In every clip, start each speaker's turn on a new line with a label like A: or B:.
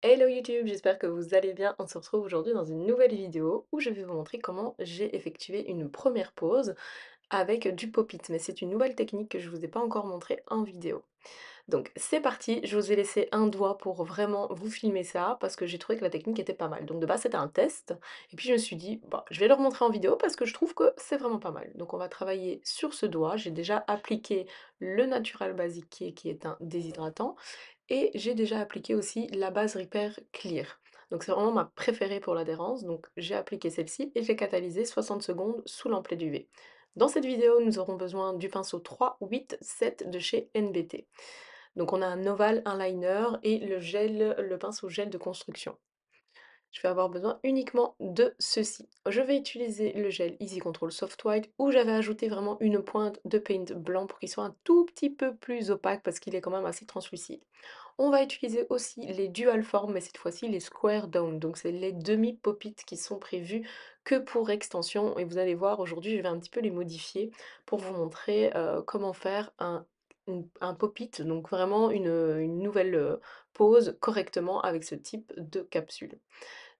A: Hello YouTube, j'espère que vous allez bien. On se retrouve aujourd'hui dans une nouvelle vidéo où je vais vous montrer comment j'ai effectué une première pause avec du pop-it. Mais c'est une nouvelle technique que je ne vous ai pas encore montrée en vidéo. Donc c'est parti, je vous ai laissé un doigt pour vraiment vous filmer ça parce que j'ai trouvé que la technique était pas mal. Donc de base c'était un test et puis je me suis dit, bah, je vais le remontrer en vidéo parce que je trouve que c'est vraiment pas mal. Donc on va travailler sur ce doigt. J'ai déjà appliqué le Natural Basic qui est un déshydratant. Et j'ai déjà appliqué aussi la base Repair Clear. Donc c'est vraiment ma préférée pour l'adhérence. Donc j'ai appliqué celle-ci et j'ai catalysé 60 secondes sous l'amplitude UV. Dans cette vidéo, nous aurons besoin du pinceau 3, 8, 7 de chez NBT. Donc on a un ovale, un liner et le pinceau gel de construction. Je vais avoir besoin uniquement de ceci. Je vais utiliser le gel Easy Control Soft White où j'avais ajouté vraiment une pointe de paint blanc pour qu'il soit un tout petit peu plus opaque parce qu'il est quand même assez translucide. On va utiliser aussi les dual form, mais cette fois-ci les square down, donc c'est les demi-pop-it qui sont prévus que pour extension. Et vous allez voir, aujourd'hui, je vais un petit peu les modifier pour vous montrer comment faire un pop-it, donc vraiment une nouvelle pose correctement avec ce type de capsule.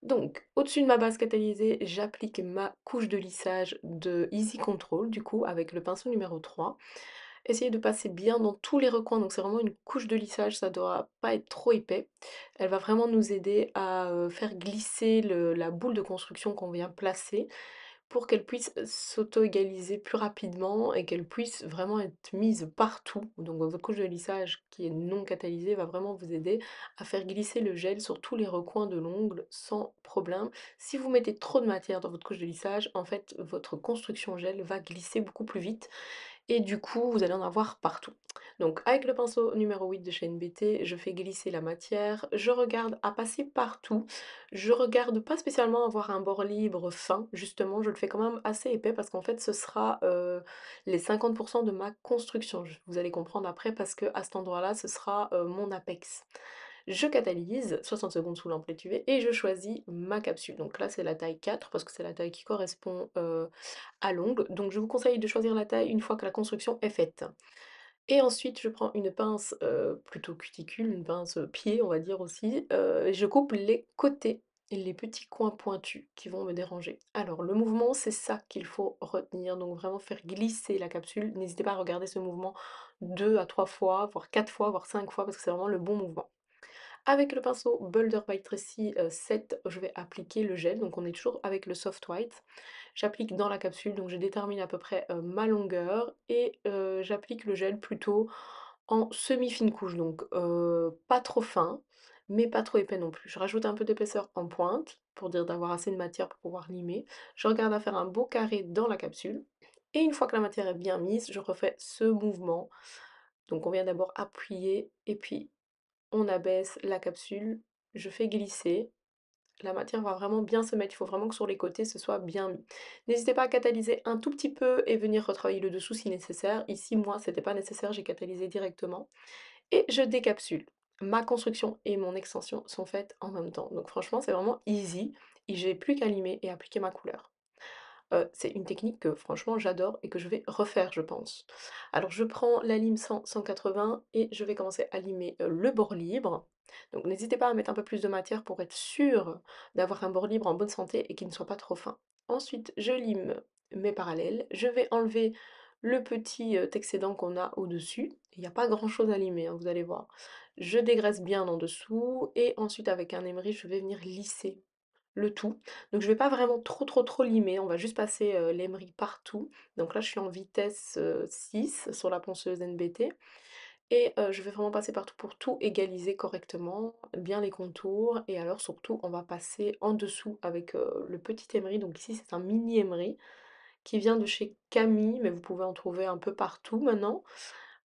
A: Donc, au-dessus de ma base catalysée, j'applique ma couche de lissage de Easy Control, du coup, avec le pinceau numéro 3. Essayez de passer bien dans tous les recoins, donc c'est vraiment une couche de lissage, ça doit pas être trop épais. Elle va vraiment nous aider à faire glisser la boule de construction qu'on vient placer pour qu'elle puisse s'auto-égaliser plus rapidement et qu'elle puisse vraiment être mise partout. Donc votre couche de lissage qui est non catalysée va vraiment vous aider à faire glisser le gel sur tous les recoins de l'ongle sans problème. Si vous mettez trop de matière dans votre couche de lissage, en fait votre construction gel va glisser beaucoup plus vite et du coup vous allez en avoir partout. Donc avec le pinceau numéro 8 de chez NBT, je fais glisser la matière, je regarde à passer partout, je regarde pas spécialement avoir un bord libre fin, justement je le fais quand même assez épais parce qu'en fait ce sera les 50% de ma construction. Vous allez comprendre après parce que à cet endroit-là ce sera mon apex. Je catalyse 60 secondes sous l'amplitude UV et je choisis ma capsule. Donc là c'est la taille 4 parce que c'est la taille qui correspond à l'ongle. Donc je vous conseille de choisir la taille une fois que la construction est faite. Et ensuite, je prends une pince plutôt cuticule, une pince pied, on va dire aussi, et je coupe les côtés et les petits coins pointus qui vont me déranger. Alors, le mouvement, c'est ça qu'il faut retenir, donc vraiment faire glisser la capsule. N'hésitez pas à regarder ce mouvement 2 à 3 fois, voire 4 fois, voire 5 fois, parce que c'est vraiment le bon mouvement. Avec le pinceau Boulder by Tracy 7, je vais appliquer le gel, donc on est toujours avec le soft white. J'applique dans la capsule, donc je détermine à peu près ma longueur et j'applique le gel plutôt en semi-fine couche, donc pas trop fin, mais pas trop épais non plus. Je rajoute un peu d'épaisseur en pointe pour dire d'avoir assez de matière pour pouvoir limer. Je regarde à faire un beau carré dans la capsule. Et une fois que la matière est bien mise, je refais ce mouvement. Donc on vient d'abord appuyer et puis on abaisse la capsule, je fais glisser, la matière va vraiment bien se mettre, il faut vraiment que sur les côtés ce soit bien mis. N'hésitez pas à catalyser un tout petit peu et venir retravailler le dessous si nécessaire. Ici, moi, c'était pas nécessaire, j'ai catalysé directement. Et je décapsule. Ma construction et mon extension sont faites en même temps. Donc franchement, c'est vraiment easy. Et j'ai plus qu'à limer et appliquer ma couleur. C'est une technique que franchement j'adore et que je vais refaire, je pense. Alors je prends la lime 100-180 et je vais commencer à limer le bord libre. Donc n'hésitez pas à mettre un peu plus de matière pour être sûr d'avoir un bord libre en bonne santé et qu'il ne soit pas trop fin. Ensuite, je lime mes parallèles. Je vais enlever le petit excédent qu'on a au-dessus. Il n'y a pas grand-chose à limer, hein, vous allez voir. Je dégraisse bien en dessous et ensuite avec un emery, je vais venir lisser le tout. Donc je vais pas vraiment trop limer, on va juste passer l'émeri partout. Donc là je suis en vitesse 6 sur la ponceuse NBT et je vais vraiment passer partout pour tout égaliser correctement, bien les contours et alors surtout on va passer en dessous avec le petit émeri. Donc ici c'est un mini émeri qui vient de chez Camille, mais vous pouvez en trouver un peu partout maintenant.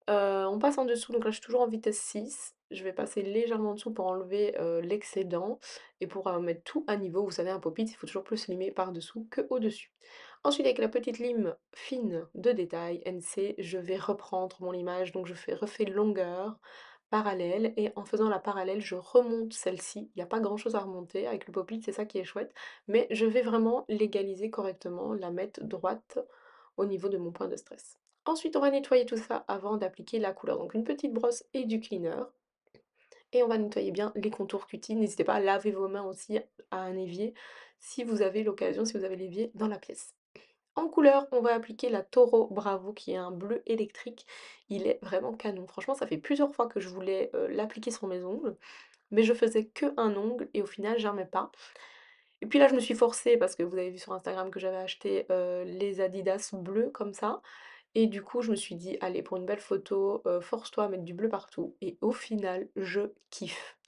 A: On passe en dessous, donc là je suis toujours en vitesse 6. Je vais passer légèrement en dessous pour enlever l'excédent et pour mettre tout à niveau. Vous savez, un pop-it, il faut toujours plus limer par-dessous que au-dessus. Ensuite, avec la petite lime fine de détail, NC, je vais reprendre mon limage. Donc je refais longueur, parallèle, et en faisant la parallèle, je remonte celle-ci. Il n'y a pas grand-chose à remonter avec le pop-it, c'est ça qui est chouette. Mais je vais vraiment l'égaliser correctement, la mettre droite au niveau de mon point de stress. Ensuite, on va nettoyer tout ça avant d'appliquer la couleur. Donc une petite brosse et du cleaner. et on va nettoyer bien les contours cutiles. N'hésitez pas à laver vos mains aussi à un évier si vous avez l'occasion, si vous avez l'évier dans la pièce. En couleur, on va appliquer la Toro Bravo qui est un bleu électrique. Il est vraiment canon. Franchement, ça fait plusieurs fois que je voulais l'appliquer sur mes ongles, mais je faisais que un ongle et au final, j'aimais pas. Et puis là, je me suis forcée parce que vous avez vu sur Instagram que j'avais acheté les Adidas bleus comme ça. Et du coup, je me suis dit, allez, pour une belle photo, force-toi à mettre du bleu partout. Et au final, je kiffe.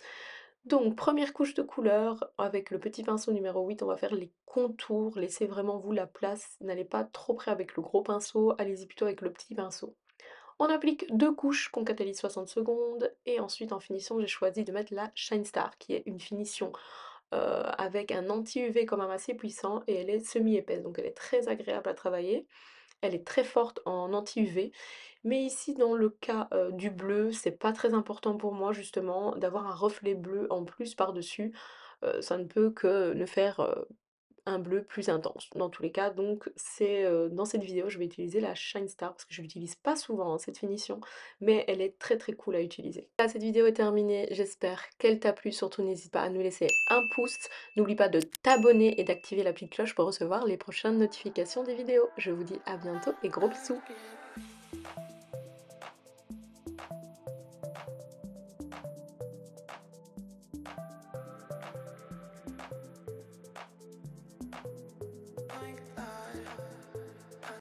A: Donc, première couche de couleur, avec le petit pinceau numéro 8, on va faire les contours. Laissez vraiment vous la place. N'allez pas trop près avec le gros pinceau, allez-y plutôt avec le petit pinceau. On applique deux couches qu'on catalyse 60 secondes. Et ensuite, en finition, j'ai choisi de mettre la Shine Star, qui est une finition avec un anti-UV quand même assez puissant. Et elle est semi-épaisse, donc elle est très agréable à travailler. Elle est très forte en anti-UV, mais ici dans le cas, du bleu, c'est pas très important pour moi justement d'avoir un reflet bleu en plus par-dessus, ça ne peut que ne faire, un bleu plus intense dans tous les cas, donc c'est, dans cette vidéo, je vais utiliser la Shine Star parce que je l'utilise pas souvent, hein, cette finition, mais elle est très, très cool à utiliser. Là, cette vidéo est terminée, j'espère qu'elle t'a plu, surtout n'hésite pas à nous laisser un pouce, n'oublie pas de t'abonner et d'activer la petite cloche pour recevoir les prochaines notifications des vidéos. Je vous dis à bientôt et gros bisous!